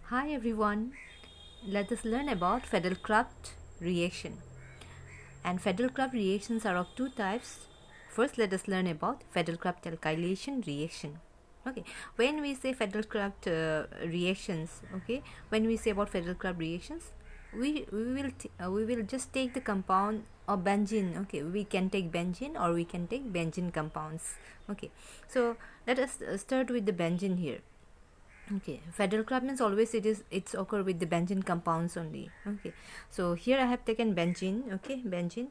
Hi everyone, let us learn about Friedel Craft reaction. And Friedel Craft reactions are of two types. First, let us learn about Friedel Craft alkylation reaction. Okay, when we say Friedel Craft reactions, okay, when we say about Friedel Craft reactions, we will just take the compound of benzene. Okay, we can take benzene or we can take benzene compounds. Okay, so let us start with the benzene here. Okay, Friedel Craft means always it's occur with the benzene compounds only. Okay, so here I have taken benzene. Okay, benzene.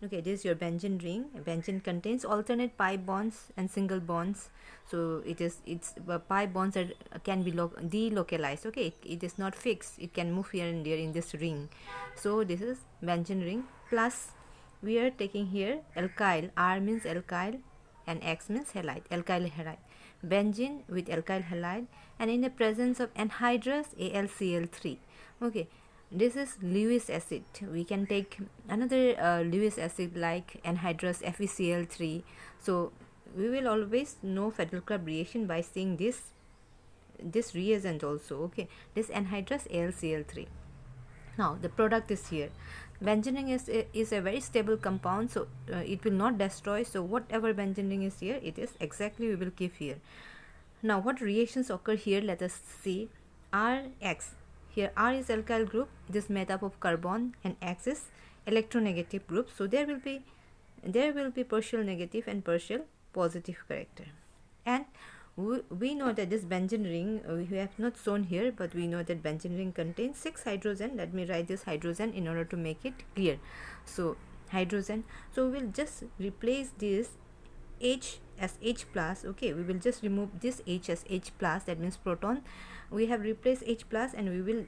Okay, this is your benzene ring. Benzene contains alternate pi bonds and single bonds. So it's pi bonds are can be delocalized. Okay, it is not fixed. It can move here and there in this ring. So this is benzene ring. Plus we are taking here alkyl. R means alkyl and X means halide, alkyl halide. Benzene with alkyl halide, and in the presence of anhydrous AlCl3. Okay, this is Lewis acid. We can take another Lewis acid like anhydrous FeCl3. So we will always know Friedel Craft reaction by seeing this reagent also. Okay, this anhydrous AlCl3. Now the product is here. Benzene is a very stable compound, so it will not destroy. So whatever benzene is here, it is exactly we will keep here. Now what reactions occur here? Let us see. Rx. Here R is alkyl group. It is made up of carbon, and X is electronegative group. So there will be partial negative and partial positive character. And we know that this benzene ring, we have not shown here, but we know that benzene ring contains 6 hydrogen. Let me write this hydrogen in order to make it clear. So hydrogen, so we will just replace this H as H plus. Okay, we will just remove this H as H plus, that means proton. We have replaced H plus, and we will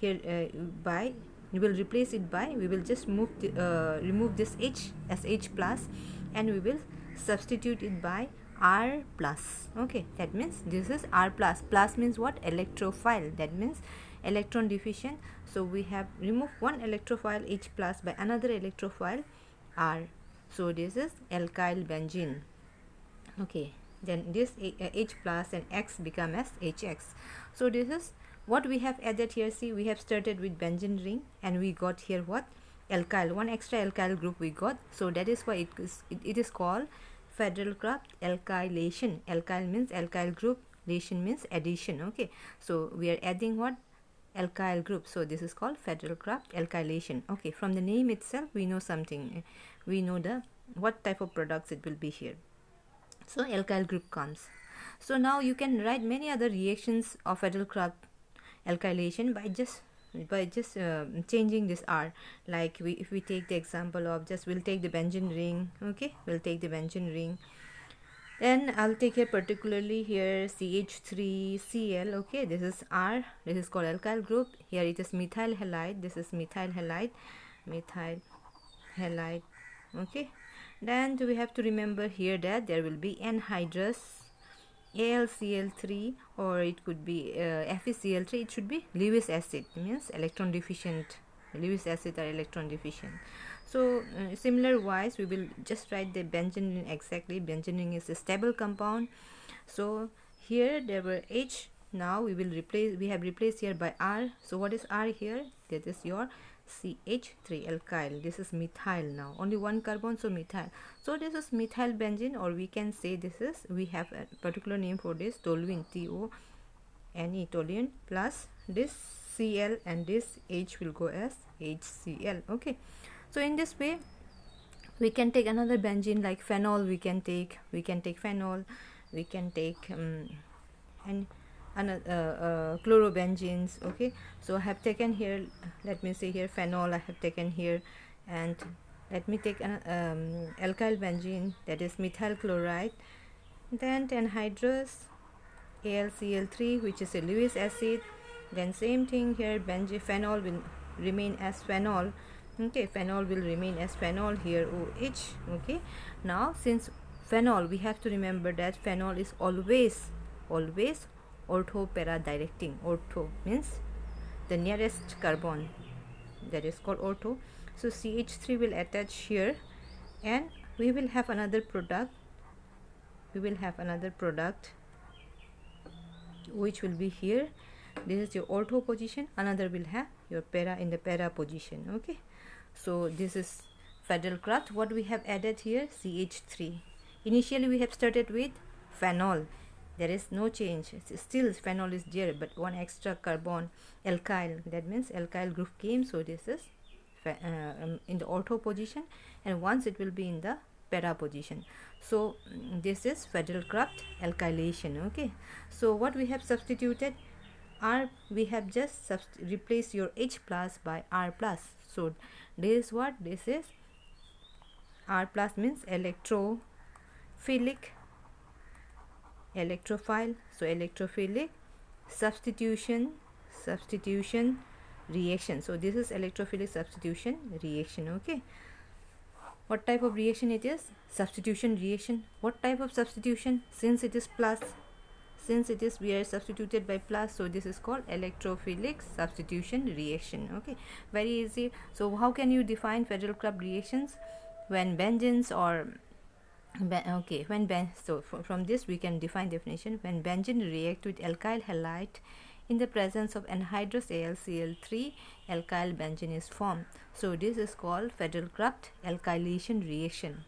here we will replace it by, we will just remove this H as H plus, and we will substitute it by R plus. Okay, that means this is R plus. Plus means what? Electrophile, that means electron deficient. So we have removed one electrophile H plus by another electrophile R. So this is alkyl benzene. Okay, then this H plus and X become as HX. So this is what we have added here. See, we have started with benzene ring, and we got here what? Alkyl, one extra alkyl group we got. So that is why it is called Friedel Craft alkylation. Alkyl means alkyl group, lation means addition. Okay, so we are adding what? Alkyl group. So this is called Friedel Craft alkylation. Okay, from the name itself we know something. We know the what type of products it will be here. So alkyl group comes. So now you can write many other reactions of Friedel Craft alkylation by just changing this R. Like if we take the example of, just we'll take the benzene ring. Okay, we'll take the benzene ring, then I'll take here particularly here CH3Cl. Okay, this is R, this is called alkyl group. Here it is methyl halide, this is methyl halide. Okay, then we have to remember here that there will be anhydrous AlCl3, or it could be FeCl3. It should be Lewis acid, means electron deficient. Lewis acid are electron deficient. So similar wise, we will just write the benzene exactly. Benzene is a stable compound. So here there were H. Now we have replaced here by R. So what is R here? That is your CH3 alkyl. This is methyl now. Only one carbon, so methyl. So this is methyl benzene, or we can say this is, we have a particular name for this, toluene, TONE, toluene, plus this Cl, and this H will go as HCl. Okay, so in this way we can take another benzene like phenol. We can take phenol, we can take and chlorobenzenes. Okay, so I have taken here, let me say here phenol I have taken here, and let me take an alkyl benzene, that is methyl chloride, then anhydrous AlCl3, which is a Lewis acid. Then same thing here, phenol will remain as phenol. Okay, phenol will remain as phenol here, OH. Okay, now since phenol, we have to remember that phenol is always ortho para directing. Ortho means the nearest carbon, that is called ortho. So CH3 will attach here, and we will have another product. Which will be here. This is your ortho position, another will have your para in the para position. Okay, so this is Friedel Craft. What we have added here, CH3. Initially we have started with phenol. There is no change, still phenol is there, but one extra carbon, alkyl, that means alkyl group came. So this is in the ortho position, and once it will be in the para position. So this is Friedel Craft alkylation. Okay, so what we have substituted, R, we have just replaced your H plus by R plus. So this is what this is. R plus means electrophilic, electrophile. So electrophilic substitution reaction. So this is electrophilic substitution reaction. Okay, what type of reaction it is? Substitution reaction. What type of substitution? Since it is plus, since it is, we are substituted by plus, so this is called electrophilic substitution reaction. Okay, very easy. So how can you define Friedel Craft reactions? When benzenes or so from this we can define definition. When benzene react with alkyl halide in the presence of anhydrous AlCl3, alkyl benzene is formed. So this is called Friedel Craft alkylation reaction.